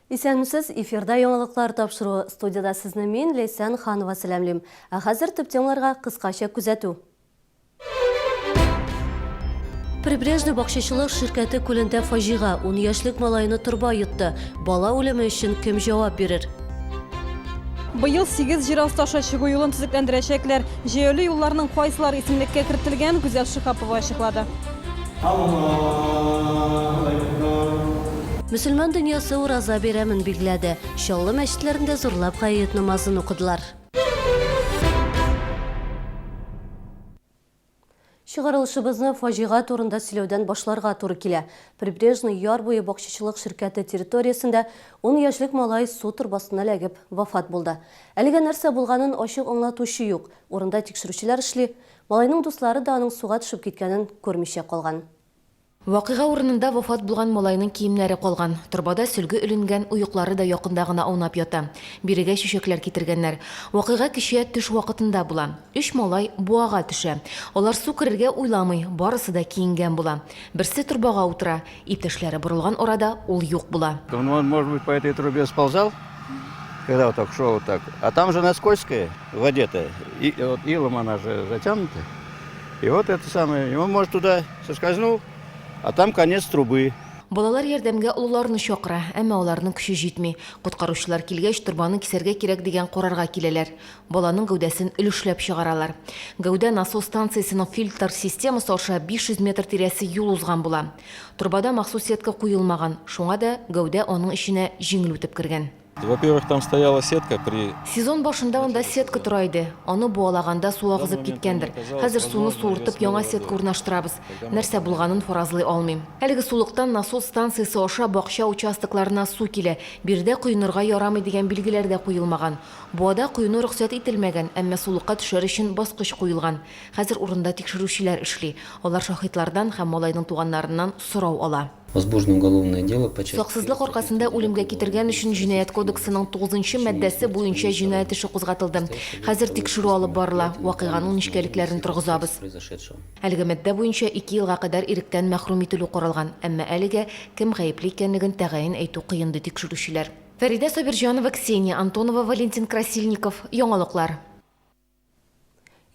Исәнмесез, эфирда яңалыклар тапшыру студияда сезне мен Лейсан Ханова сәламлим. Хәзер төп темаларга кыскача күзәтү. Прибрежный бакчачылык ширкәте күлендә фаҗига 10 яшьлек малайны торба йотты. Бала үлеме өчен кем җавап бирер? Быел 8 җир асты аша чыгу юлын төзекләндерәчәкләр. Җәяүле юлларның кайсылары исемлеккә кертелгән, Гүзәл Шихапова ачыклады. Мөселман дөньясы ураза бәйрәмен билгеләде. Шаллы мәчетләрендә зурлап гает намазын укыдылар. Чыгарылышыбызны фаҗига турында сөйләүдән башларга туры килә. Прибрежный яр буе бакчачылык ширкәте территориясендә 10 яшьлек малай су торбасына эләгеп вафат булды. Әлегә нәрсә булганын ачык аңлатучы юк. Урында тикшерүчеләр эшли. Малайның дуслары да аның суга төшеп киткәнен күрмичә калган. Вакыйга урынында вафат булган малайның киемнәре калган. Торбада сөлге өленгән, уйыклары да якында гына аунап ята. Бирегә чәчәкләр китергәннәр. Вакыйга кичә төш вакытында була. 3 малай буага төшә. Алар су керергә уйламый, барысы да киенгән була. Берсе торбага утыра, иптәшләре бурылган арада ул юк була. Он, может быть, по этой трубе сползал, когда вот так шел вот так. А там же она скользкая, в воде-то. И вот илом она же затянута. И вот это самое, и он, может, туда соскользнул. А там конец трубы. Балалар ярдәмгә улларны чакыра, әмма аларның көче җитми. Коткаручылар килгәч, торбаны кисәргә кирәк дигән карарга киләләр. Баланың гәүдәсен өлешләп чыгаралар. Гәүдә насос станциясының фильтр системасы аша 500 метр тирәсе юл узган була. Торбада махсус сетка куелмаган, шуңа да гәүдә аның ишенә җиңел үтеп кергән. Во-первых, там стояла сетка при... Сезон башында анда сетка тора иде. Аны буалаганда су агызып киткәндер. Хәзер суны суыртып яңа сетка урнаштырабыз. Нәрсә булганын фаразлый алмыйм. Әлеге сулыктан насос станциясе аша бакча участокларына су килә. Бирдә куенырга ярамый дигән билгеләр дә куелмаган. Буада куену рөхсәт ителмәгән, әмма сулыкка төшәр өчен баскыч куелган. Хәзер урында тикшерүчеләр эшли. Алар шаһитлардан һәм малайның туганнарыннан сорау ала. Возбуждено уголовное дело по части... Саксызлык аркасында үлемгә китергән өчен җинаять кодексының 9-нчы маддәсе буенча җинаять эше кузгатылды. Хәзер тикшерү алып барыла. Вакыйганың ничкәлекләрен торгызабыз. Әлеге маддә буенча 2 елга кадәр иректән мәхрүм ителү каралган. Әмма әлегә кем гаепле икәнлеген тәгаен әйтү кыен ди тикшерүчеләр. Фәрида Сабирҗанова, Ксения Антонова, Валентин Красильников. Яңалыклар.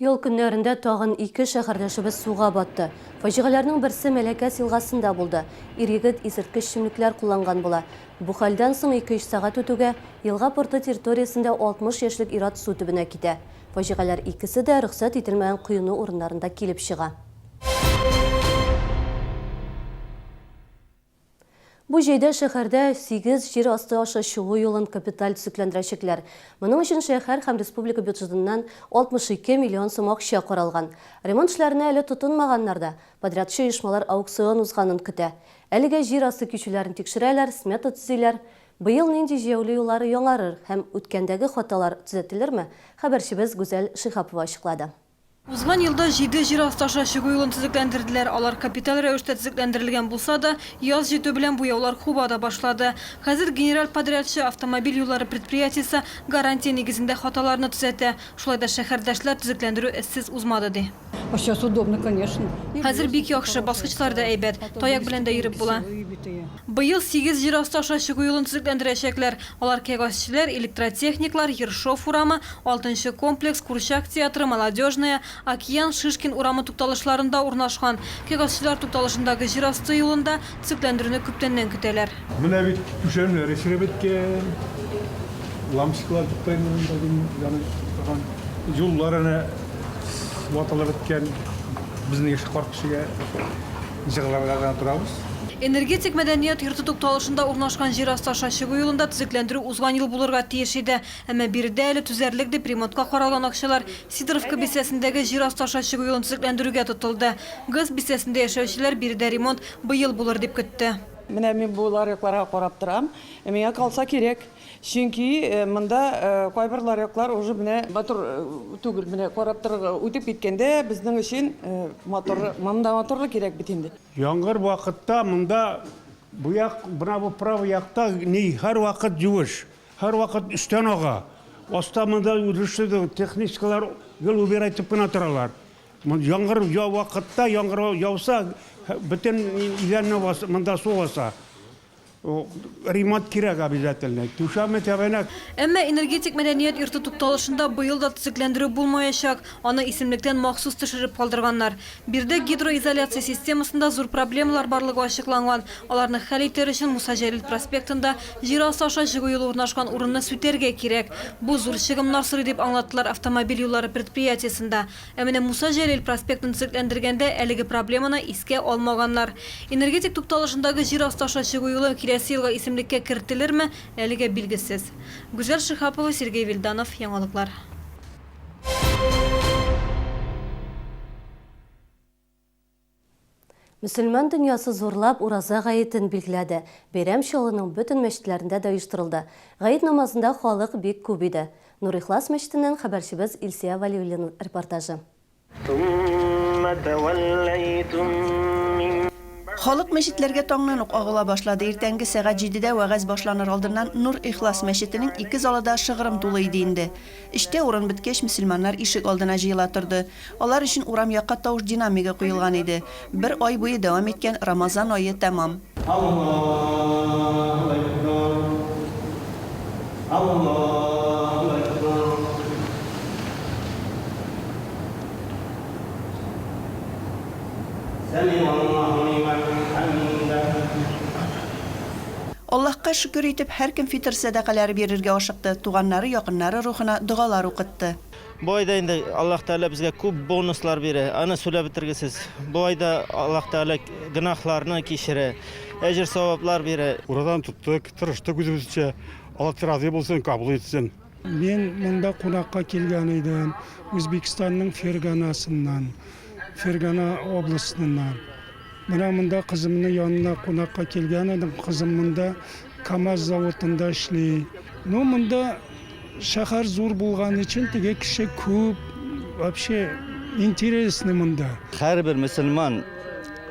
Ел көннәрендә тагын 2 шәһәрдәшебез суга батты. Фаҗигаларның берсе Мәләкәс елгасында булды. Ир-егет исерткеч эчемлекләр кулланган була. Бу хәлдән соң 2 сәгать үтүгә елга порты территориясендә 60 яшьлек ир-ат су төбенә китә. Фаҗигалар икесе дә рөхсәт ителмәгән куену урыннарында килеп чыга. Бу җәйдә шәһәрдә 8 җир асты аша чыгу юлын капиталь төзекләндерәчәкләр. Моның өчен шәһәр һәм республика бюджетыннан 62 миллион сум акча каралган. Ремонт эшләренә әле тотынмаганнар да подрядчы оешмалар аукцион узганын көтә. Әлегә җир асты кичүләрен тикшерәләр, смета төзиләр. Быел нинди җәяүле юллары яңарыр һәм үткәндәге хаталар төзәтелерме? Хәбәрчебез Гүзәл Шихапова ачыклады. Узган елда 7 җир асты аша чыгу юлын төзекләндерделәр. Алар капиталь рәвештә төзекләндерелгән булса да, яз җитү белән буяулар хубада башлады. Хәзер генераль подрядчы автомобиль юллары предприятиесе гарантия нигезендә хаталарны төзәтә. Шулай да шәһәрдәшләр төзекләндерү эссез узмады ди. Сейчас удобно, конечно. Хәзер бик яхшы, баскычлар да әйбәт, таяк белән дә йөреп була. Быел 8 җир асты аша чыгу юлын төзекләндерәчәкләр. Алар кәгазьчеләр, электротехниклар, Ершов урамы, 6-нчы комплекс, Курчак театры, Молодежная, Океан, Шишкин урамы тукталышларында урнашкан. Кәгазьчеләр тукталышындагы җир асты юлында төзекләндерүне күптәннән көтәләр. Менә бит түшәмнәр эшереп беткән. Лампочкалар туктайны, юлларына ватылып беткән. Безнең эш каркышыга җырларга гына торабыз. Энергетик мәдәният йорты тукталышында урнашкан җир асты аша чыгу юлында төзекләндерү узган ел булырга тиеш иде. Әмма биредә әле түзәрлек дип ремонтка каралган акчалар Сидоровка бистәсендәге җир асты аша чыгу юлын төзекләндерүгә тотылды. ГЭС бистәсендә яшәүчеләр биредә ремонт быел булыр дип көтте. Менә мин бу ларьокларга карап торам. Миңа калса кирәк. Чөнки монда кайбер ларьоклар уже менә матур түгел, менә карап торырга үтеп киткәндә безнең өчен моторлы кирәк бит инде. Яңгыр вакытта монда бу як, бу правый якта һәр вакыт юеш, һәр вакыт үстән ага. Аста монда үрүшле техникалар гел убирайтып кына торалар. Яңгыр яу, 'Яңгыр яуса, бөтен иләрне монда су баса. ремонт кирәк обязательно. Түшәме тәбәнәк. Әмма энергетик мәдәният йорты тукталышында быел да төзекләндерү булмаячак. Аны исемлектән махсус төшереп калдырганнар. Бирдә гидроизоляция системасында зур проблемалар барлыгы ачыкланган. Аларны хәл итер өчен Муса Җәлил проспектында җир асты аша чыгу юлы урнашкан урынны сүтәргә кирәк. Бу зур чыгымнар сорый дип аңлаттылар автомобиль юллары предприятиесында. Ә менә Муса Җәлил проспектын төзекләндергәндә әлеге проблеманы искә алмаганнар. Энергетик тукталышындагы җир асты аша чыгу юлы киләсе елга исемлеккә кертелерме, әлегә билгесез. Гүзәл Шихапова, Сергей Вильданов, яңалыклар. Мөселман дөньясы зурлап ураза гаетен билгеләде. Бәйрәм чалының бөтен мәчетләрендә дә оештырылды. Гает намазында халык бик күп иде. Нур-Ихлас мәчетеннән хәбәрчебез Илсия Валиуллина репортажы. Халык мәчетләргә таңнан ук агыла башлады. Иртәнге сәгать 7-дә вәгазь башланыр алдыннан Нур-Ихлас мәчетенең 2 залында шыгрым тулы иде инде. Эштә урын беткәч, мөселманнар ишек алдына җыела торды. Алар өчен урам якка тавыш динамига куелган иде. Бер ай буе дәвам иткән Рамазан ае тәмам. Аллаһка шөкер итеп, һәркем фитр сәдакалары бирергә ашыкты. Туганнары, якыннары рухына дугалар укытты. Бу айда инде Аллаһ Тәгалә безгә күп бонуслар бирә. Аны сөйләп бетергесез. Бу айда Аллаһ Тәгалә гынахларны кичерә, әҗр саваплар бирә. Урадан туттык, тырыштык үзебезчә. Алла разый булсын, кабул итсен. Мен монда кунакка килгән идем. Үзбекстанның Ферганасыннан, Фергана областынан. Менә монда кызымның янына кунакка килгән идем. Кызым монда КАМАЗ заводында эшли. Ну монда шәһәр зур булган өчен теге кеше күп, вообще интересный монда. Һәрбер мөселман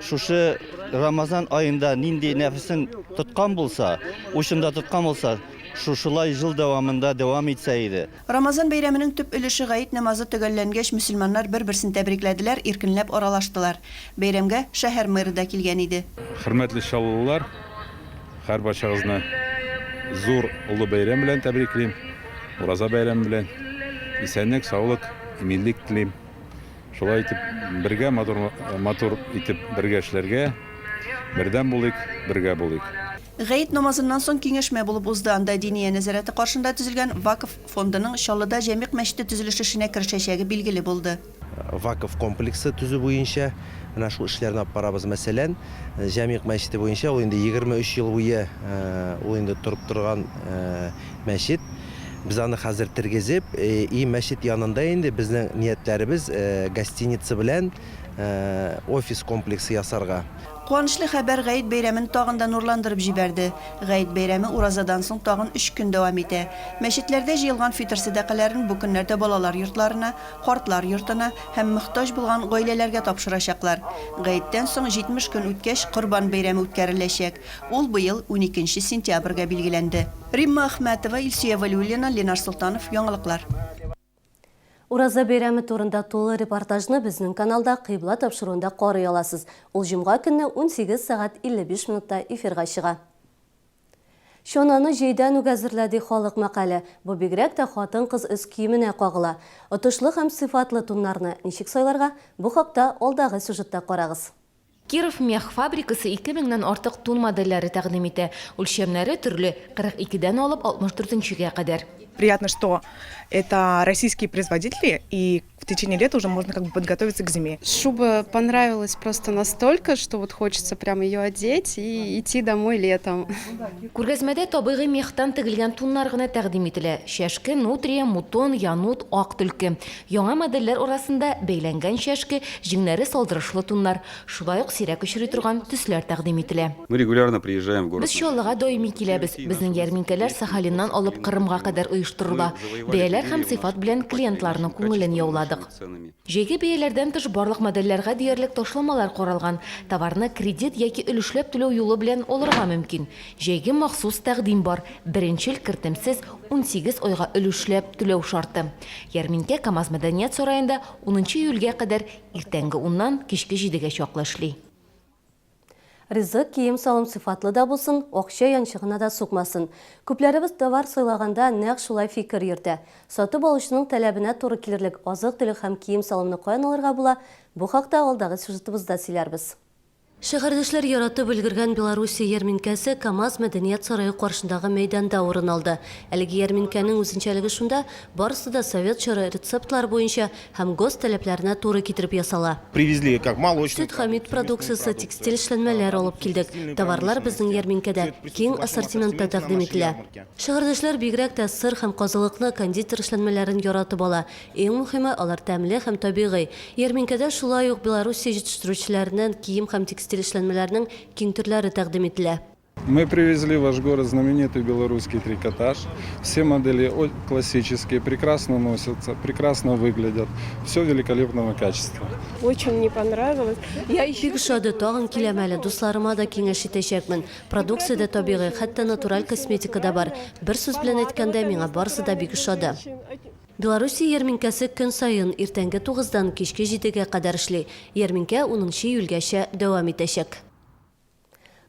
шушы Рамазан айында нинди нәфесен тоткан булса, ушында тоткан булса, шушылай жыл дәвамында дәвам итсә иде. Рамазан бәйрәменең төп өлеше гаит намазы төгәлләнгәч, мөселманнар бер-берсен тәбрикләделәр, иркенләп аралаштылар. Бәйрәмгә шәһәр мэры да килгән иде. Хөрмәтле чаллылар, һәрбашыгызны зур улы бәйрәм белән тәбриклим. Ураза бәйрәме белән исәнлек, саулык, иминлек телим. Шулай итеп, бергә матур итеп бергә эшләргә, бердәм булыйк, бергә булыйк. Гаит намазыннан соң киңәшмә булып узды. Анда Диния нәзарәте каршында төзелгән Вакыф фондының Чаллыда җәмигъ мәчете төзелеше эшенә керешәчәге билгеле булды. Вакыф комплексы төзү буенча менә шул эшләрне алып барабыз. Мәсәлән, җәмигъ мәчете буенча ул инде 23 ел буе ул инде торып торган мәчет. Biz аны хәзер тергезеп, и мәчет янында инде безнең ниятләребез гостиница белән офис комплексы ясарга. Куанычлы хәбәр Гаит бәйрәмен тагын да нурландырып җибәрде. Гаит бәйрәме уразадан соң тагын 3 көн дәвам итә. Мәчетләрдә җыелган фитр сәдакаларын бу көннәрдә балалар йортларына, картлар йортына һәм мөхтаҗ булган гаиләләргә тапшырачаклар. Гаиттән соң 70 көн үткәч Корбан бәйрәме үткәреләчәк. Ул быел 12 сентябрьгә билгеләнде. Римма Әхмәтова, Илсия Валиуллина, Ленар Султанов, яңалыклар. Ураза бәйрәме турында тулы репортажны безнең каналда кыйбла тапшыруында карый аласыз. Ул җомга көнне 18 сәгать 55 минутта эфирга чыга. Шонаны җәйдән үк әзерләде халык мәкале. Бу бигрәк тә хатын-кыз үз киеменә кагыла. Отышлы һәм сыйфатлы туннарны ничек сайларга? Бу хакта алдагы сюжетта карагыз. Киров мех фабрикасы 2000-нән артык тун модельләре тәкъдим итә. Үлчәмнәре төрле 42-дән алып 64-нчегә кадәр. Приятно, что это российские производители, и в течение лета уже можно как бы подготовиться к зиме. Шуба понравилась просто настолько, что вот хочется прям ее одеть и идти домой летом. Күргәзмәдә табигый мехтан тегелгән туннар гына тәкъдим ителә. Шәшке, нутрия, мутон, янут, ак төлке. Яңа модельләр арасында бәйләнгән шәшке, җиңнәре салдырышлы туннар, шулай ук сирәк очрый торган төсләр тәкъдим ителә. Мы регулярно приезжаем в город. Без Чаллыга даими киләбез. Безнең ярминкәләр Сахалиннан алып Кырымга кадәр оештырыла. Бәяләр һәм сыйфат белән клиентларның күңелен яуладык. Җәйге бәяләрдән тыш барлык модельләргә диярлек ташламалар каралган. Товарны кредит яки өлешләп түләү юлы белән алырга мөмкин. Җәйге махсус тәкъдим бар. Беренчел кертемсез 18 айга өлешләп түләү шарты. Ярминкә КАМАЗ мәдәният сараенда 10 июльгә кадәр иртәнге 10-нан кичке 7-гә чаклы эшли. Ризык киім салым сыфатлы да болсын, оқша яншығына да соқмасын. Көпләрібіз товар сыйлағанда нәқ шулай фикір ерді. Сатып алушының тәләбіне торы келерлік азық түлік һәм киім салымны қойын алырға була, бұ хақта алдағы сюжетімізді сөйләрбіз. Шәһәрдәшләр яратып өлгергән Белоруссия ярминкәсе КАМАЗ мәдәният сарайы каршындагы мәйданда урын алды. Әлеге ярминкәнең үзенчәлеге шунда, барысы да совет чоры рецептлар буенча һәм гос таләпләренә туры китереп ясала. Привезли как молочный. Сөт хәмид продукциясе, текстиль эшләнмәләр алып килдек. Товарлар безнең ярминкәдә киң ассортиментта тәкъдим ителә. Шәһәрдәшләр бигрәк тә сыр һәм казылыклы кондитер эшләнмәләрен яратып ала. Иң мөһиме, алар тәмле һәм табигый. Ярминкәдә шулай ук Белоруссия җитештерүчеләренең кием һәм текстиль эшләнмәләренең киң төрләре тәкъдим ителә. Мы привезли в ваш город знаменитый белорусский трикотаж. Все модели классические, прекрасно носятся, прекрасно выглядят. Все великолепного качества. Очень мне понравилось. Бик шады тагын киләм әле, дусларыма да киңәш итәчәкмен. Продукциядә табигый, хәтта натураль косметика да бар. Бер сүз белән әйткәндә, миңа барысы да бик шады. Белоруссия ярминкәсе көн сайын иртәнге 9-дан кичке 7-гә кадәр эшли. Ярминкә 10 июльгәчә дәвам итәчәк.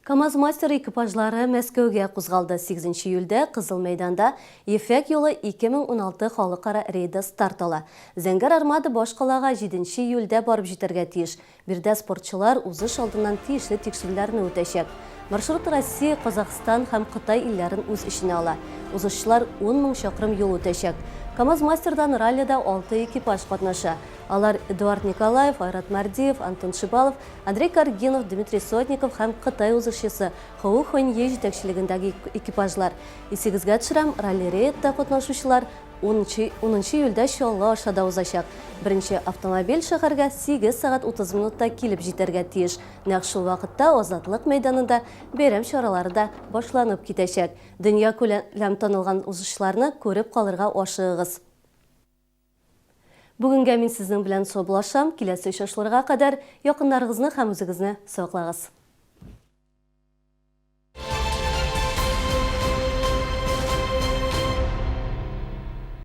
КАМАЗ мастер экипажлары Мәскәүгә кузгалды. 8 июльдә Кызыл мәйданда Ефәк юлы 2016 халыкара рейды старт ала. Зәңгәр армада башкалага 7 июльдә барып җитәргә тиеш. Бирдә спортчылар узыш алдыннан тиешле тикшерүләрне үтәчәк. Маршрут Россия, Казахстан һәм Кытай илләрен үз иченә ала. Узышчылар 10 000 чакрым юл үтәчәк. КАМАЗ мастердан раллида 6 экипаж катнаша. Алар Эдуард Николаев, Айрат Мардиев, Антон Шибалов, Андрей Каргинов, Дмитрий Сотников һәм Кытай узышчысы Хау Хонье җитәкчелегендәге экипажлар. 8-гә төшерәм ралли рейдта катнашучылар 10 июльдә Чаллы ашада узачак. Беренче автомобиль шәһәргә 8 сәгать 30 минутта килеп җитәргә тиеш. Нәкъ шул вакытта Азатлык мәйданында бәйрәм чаралары да башланып китәчәк. Дөнья күләм танылган узышларны күреп калырга ашыгыз. Бүгенгә мин сезнең белән саубулашам. Киләсе очрашларга кадәр якыннарыгызны һәм үзегезне саклагыз.